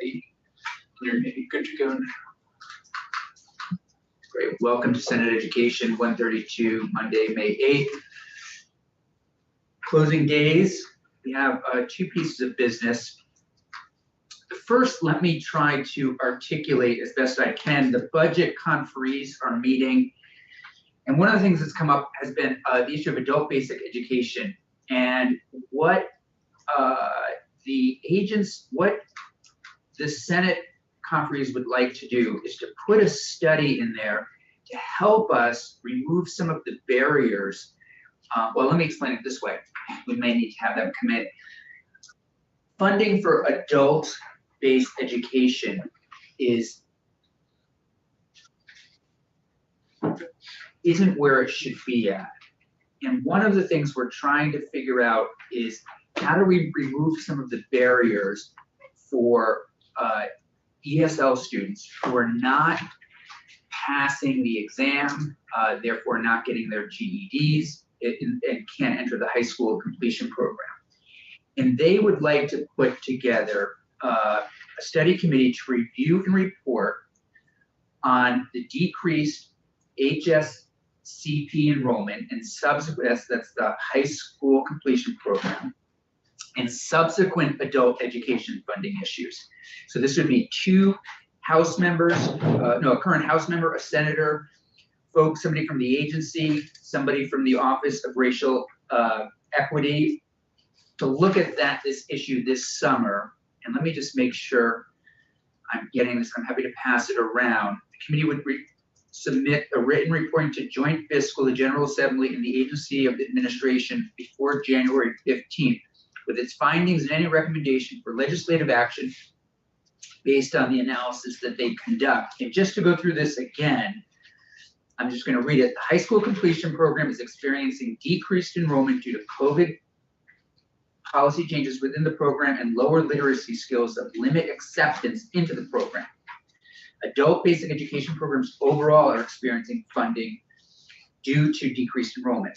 ready. You're maybe good to go now. Great. Welcome to Senate Education 132, Monday, May 8th. Closing days. We have two pieces of business. The first, let me try to articulate as best I can. The budget conferees are meeting. And one of the things that's come up has been the issue of adult basic education and what the Senate conferees would like to do is to put a study in there to help us remove some of the barriers. Well, let me explain it this way. We may need to have them come in. Funding for adult-based education isn't where it should be at. And one of the things we're trying to figure out is how do we remove some of the barriers for ESL students who are not passing the exam, therefore not getting their GEDs and can't enter the high school completion program. And they would like to put together a study committee to review and report on the decreased HSCP enrollment and subsequent, that's the high school completion program, and subsequent adult education funding issues. So this would be two House members, a current House member, a senator, folks, somebody from the agency, somebody from the Office of Racial Equity, to look at this issue this summer. And let me just make sure I'm getting this. I'm happy to pass it around. The committee would submit a written report to Joint Fiscal, the General Assembly, and the Agency of Administration before January 15th, with its findings and any recommendation for legislative action based on the analysis that they conduct. And just to go through this again, I'm just going to read it. The high school completion program is experiencing decreased enrollment due to COVID policy changes within the program and lower literacy skills that limit acceptance into the program. Adult basic education programs overall are experiencing funding due to decreased enrollment.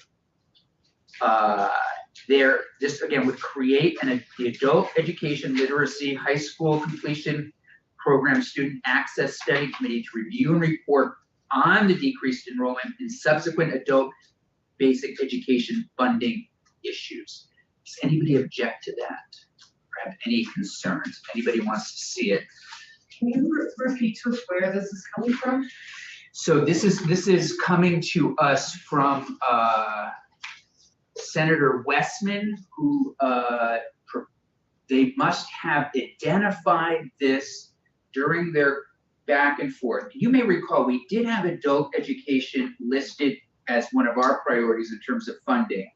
This again would create the Adult Education Literacy High School Completion Program Student Access Study Committee to review and report on the decreased enrollment and subsequent adult basic education funding issues. Does anybody object to that or have any concerns? If anybody wants to see it. Can you repeat to us where this is coming from? So this is coming to us from Senator Westman, who they must have identified this during their back and forth. You may recall we did have adult education listed as one of our priorities in terms of funding.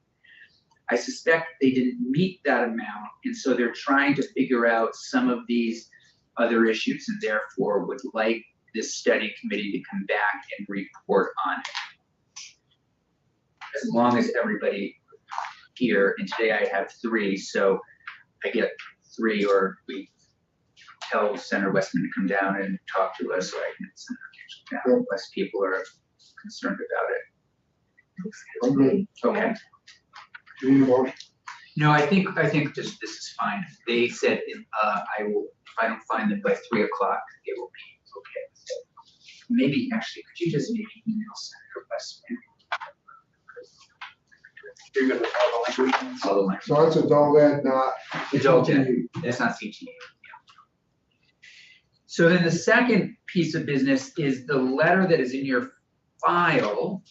I suspect they didn't meet that amount, and so they're trying to figure out some of these other issues, and therefore would like this study committee to come back and report on it. As long as everybody here, and today I have 3, so I get 3, or we tell Senator Westman to come down and talk to us, so I can send her down unless people are concerned about it. Okay. No, I think just this is fine. They said I will, if I don't find them by 3 o'clock, it will be okay. Maybe actually, could you just maybe email Senator Westman? You're going to follow the language. So it's adult ed, not Adult ed. It's not CTE. Yeah. So then the second piece of business is the letter that is in your file.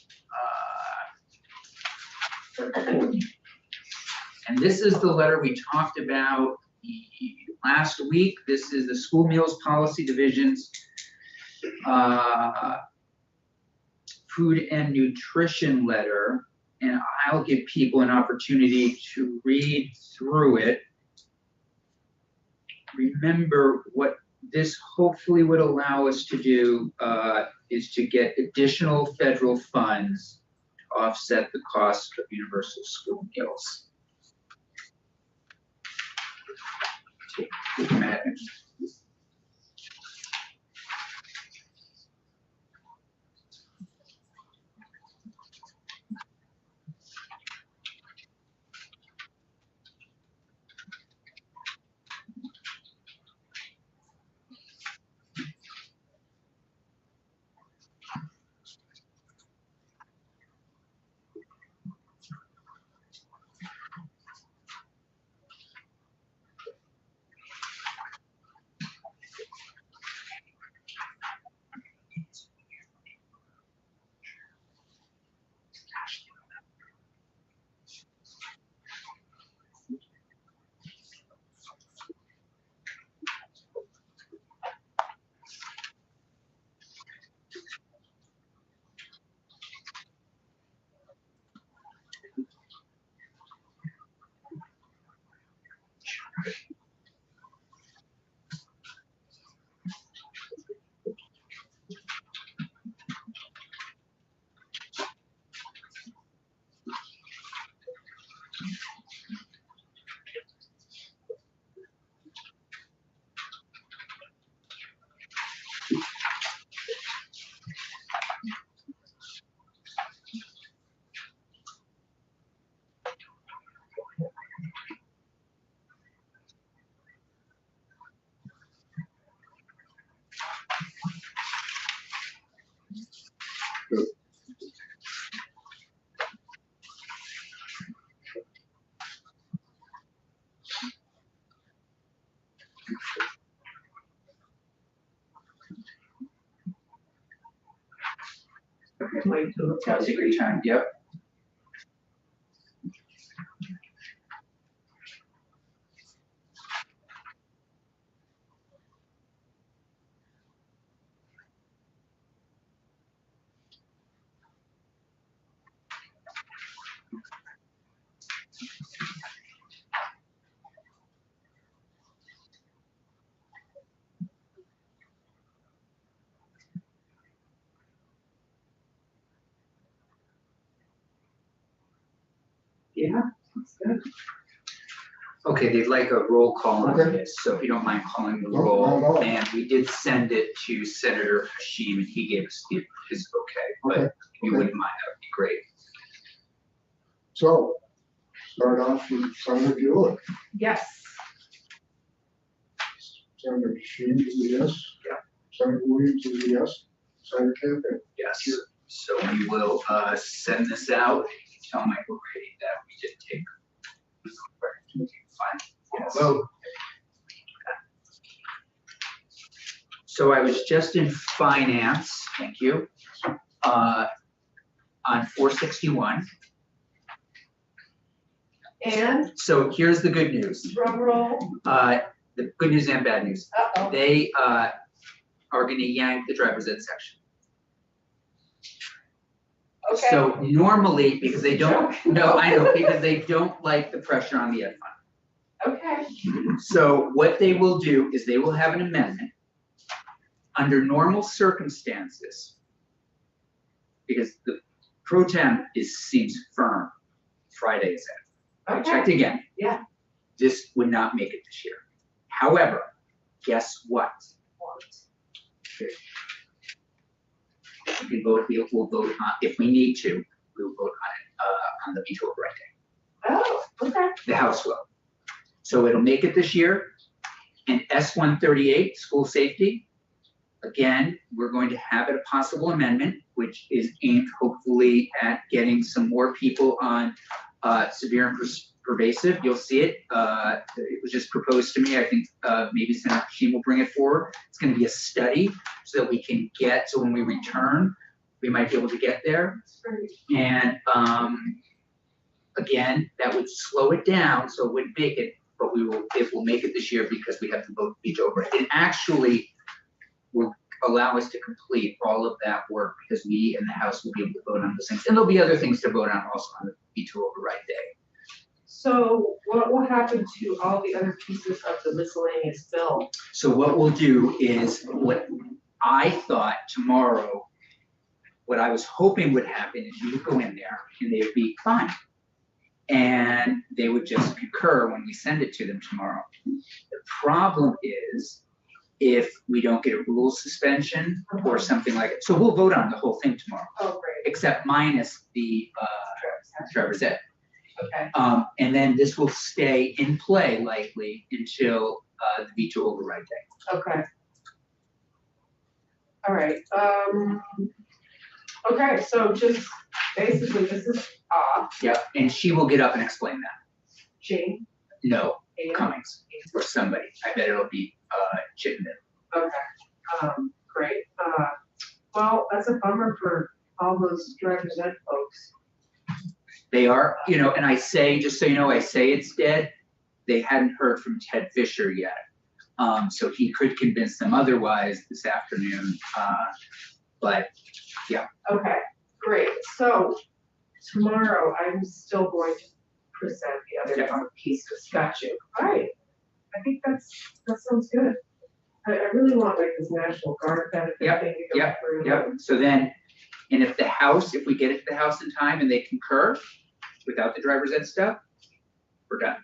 And this is the letter we talked about last week. This is the School Meals Policy Division's food and nutrition letter. And I'll give people an opportunity to read through it. Remember, what this hopefully would allow us to do is to get additional federal funds to offset the cost of universal school meals. Take a minute. mine too. That was a great time, yep. Yeah, that's good. Okay, they'd like a roll call on Okay. this, so if you don't mind calling the No, roll. not at all. And we did send it to Senator Hashim, and he gave us his okay, but Okay, if you okay. wouldn't mind, that would be great. So, start off with Senator Bueller. Yes. Senator Sheen is a yes. Yeah. Senator Williams is a yes. Senator Campbell. Yes, so we will send this out. Tell Michael Grady that we did take. Fine. Yes. Vote. So I was just in finance, thank you, on 461. And So here's the good news, drum roll. the good news and bad news. Uh-oh. They are gonna yank the driver's ed section. Okay. So normally, because they don't, no, I know, because they don't like the pressure on the ed fund. Okay. So what they will do is they will have an amendment under normal circumstances, because the pro tem seems firm, Friday is it. I checked again. Yeah. This would not make it this year. However, guess what? We can vote, we'll vote on, if we need to, we'll vote on the veto override day. Oh, okay. The House will. So it'll make it this year. And S-138, school safety, again, we're going to have it a possible amendment, which is aimed hopefully at getting some more people on severe and pervasive. You'll see it. It was just proposed to me. I think maybe Senator Hashim will bring it forward. It's going to be a study so that we can get, so when we return, we might be able to get there. And again, that would slow it down, so it wouldn't make it, but it will make it this year because we have to vote veto over it. It actually will allow us to complete all of that work because we in the House will be able to vote on those things. And there'll be other things to vote on also on the veto override day. So what will happen to all the other pieces of the miscellaneous bill? So what we'll do is, what I thought tomorrow, what I was hoping would happen is you would go in there and they would be fine. And they would just concur when we send it to them tomorrow. The problem is if we don't get a rule suspension or something like it. So we'll vote on the whole thing tomorrow, Oh, great. except minus the driver's ed. Okay. And then this will stay in play likely until the veto override day. Okay. All right, okay, so just basically this is off, Yep, and she will get up and explain that. Jane No, and. Cummings or somebody. I bet it'll be Chittenden. Okay, great, well, that's a bummer for all those driver's ed folks. They are, and I say, just so you know, I say it's dead. They hadn't heard from Ted Fisher yet. So he could convince them otherwise this afternoon. But yeah. Okay, great, so tomorrow I'm still going to present the other pieces, got you, all right. I think that sounds good. I really want like this National Guard benefit Yep, thing to go through. Yep, so then, and if we get it to the House in time and they concur without the driver's ed stuff, we're done.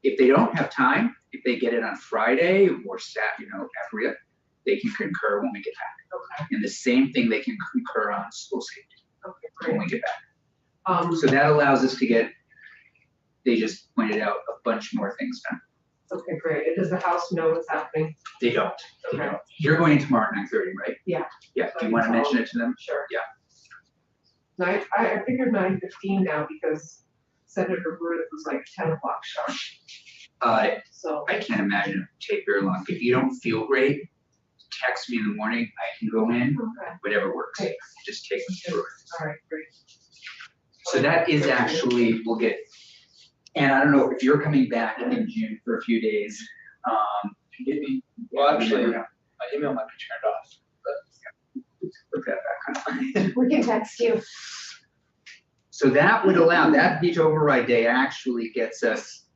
If they don't have time, if they get it on Friday or after it, they can concur when we get back. Okay, And the same thing, they can concur on school safety okay, when great. we get back. So that allows us to get, they just pointed out a bunch more things done. Okay, great, and does the House know what's happening? They don't. Okay, You're going in tomorrow at 9:30, right? Yeah. Yeah, do you want to mention it to them? sure. Yeah. I figured 9:15 now because Senator Ruth was like 10 o'clock sharp, so. I can't imagine it would take very long. If you don't feel great, text me in the morning, I can go in, Okay, whatever works. Thanks. Just take me through it. all right, great. So that is actually, we'll get, and I don't know if you're coming back in June for a few days. Get me, well, actually, we my email might be turned off, but put that back on. We can text you. So that would allow, that beach override day actually gets us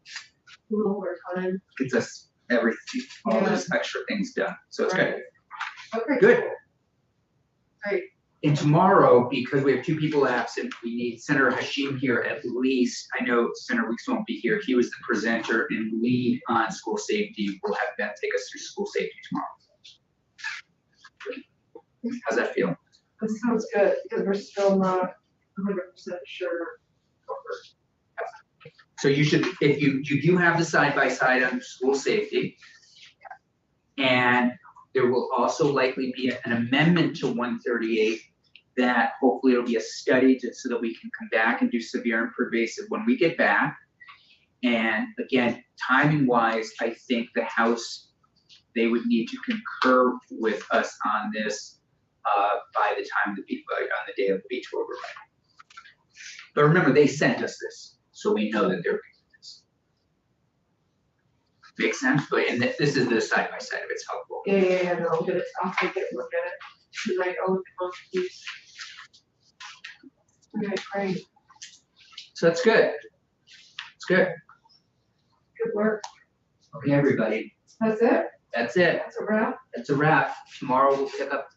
More time. everything, all those extra things done. So it's good. Okay. Good. cool. Great. And tomorrow, because we have two people absent, we need Senator Hashim here at least. I know Senator Weeks won't be here. He was the presenter and lead on school safety. We'll have Ben take us through school safety tomorrow. How's that feel? That sounds good, because we're still not 100% sure. So you should, if you do have the side-by-side on school safety. And there will also likely be an amendment to 138 that hopefully it'll be a study just so that we can come back and do severe and pervasive when we get back. And again, timing wise, I think the House, they would need to concur with us on this by the time on the day of the beach override. But remember, they sent us this, so we know that they're doing this. Makes sense, but and this is the side by side of it's helpful. Yeah, no, I'll take it, look at it, tonight, I'll look at these. Okay, great, So that's good. It's good. good work. Okay, everybody, That's it, that's it. that's a wrap. That's a wrap. Tomorrow we'll pick up